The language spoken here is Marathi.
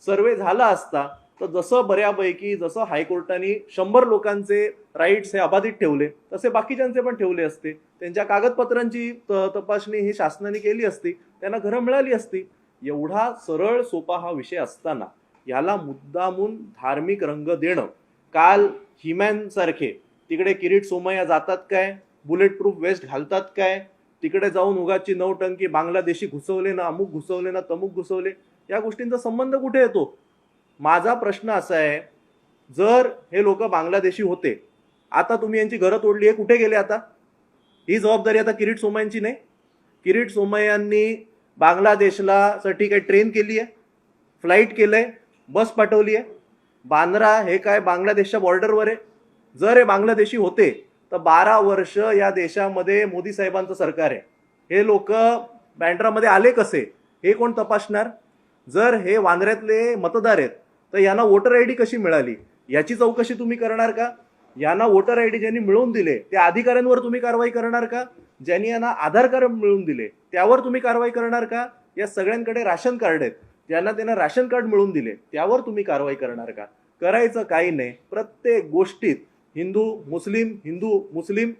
सर्वे झाला असता तर जसं बऱ्यापैकी जसं हायकोर्टाने 100 लोकांचे राईट्स हे अबाधित ठेवले तसे बाकीच्यांचे पण ठेवले असते. त्यांच्या कागदपत्रांची तपासणी ही शासनाने केली असती, त्यांना घरं मिळाली असती. एवढा सरळ सोपा हा विषय असताना याला मुद्दामून धार्मिक रंग देणं. काल हिमॅन सारखे तिकडे किरीट सोमय्या जातात काय, बुलेट प्रूफ वेस्ट घालतात काय, तिकडे जाऊन उगाची नौटंकी बांगलादेशी घुसवले ना, अमुक घुसवले ना, तमुक घुसवले, या गोष्टींचा संबंध कुठे येतो? माझा प्रश्न असा आहे, जर हे लोक बांगलादेशी होते, आता तुम्ही यांची घरं तोडली आहे, कुठे गेले आता? ही जबाबदारी आता किरीट सोमय्यांची नाही? किरीट सोमय्यांनी बांगलादेशला साठी काही ट्रेन केली आहे, फ्लाईट केलंय, बस पाठवली आहे? बांद्रा हे काय बांगलादेशच्या बॉर्डरवर आहे? जर हे बांगलादेशी होते तर 12 वर्ष या देशामध्ये मोदी साहेबांचं सरकार आहे. हे लोक बँड्रामध्ये आले कसे, हे कोण तपासणार? जर हे वांद्र्यातले मतदार आहेत तर यांना वोटर आय डी कशी मिळाली, याची चौकशी तुम्ही करणार का? यांना वोटर आय डी ज्यांनी मिळवून दिले त्या अधिकाऱ्यांवर तुम्ही कारवाई करणार का? ज्यांनी यांना आधार कार्ड मिळवून दिले त्यावर तुम्ही कारवाई करणार का? या सगळ्यांकडे राशन कार्ड आहेत, ज्यांना त्यांना राशन कार्ड मिळवून दिले त्यावर तुम्ही कारवाई करणार का? करायचं काही नाही. प्रत्येक गोष्टीत हिंदू मुस्लिम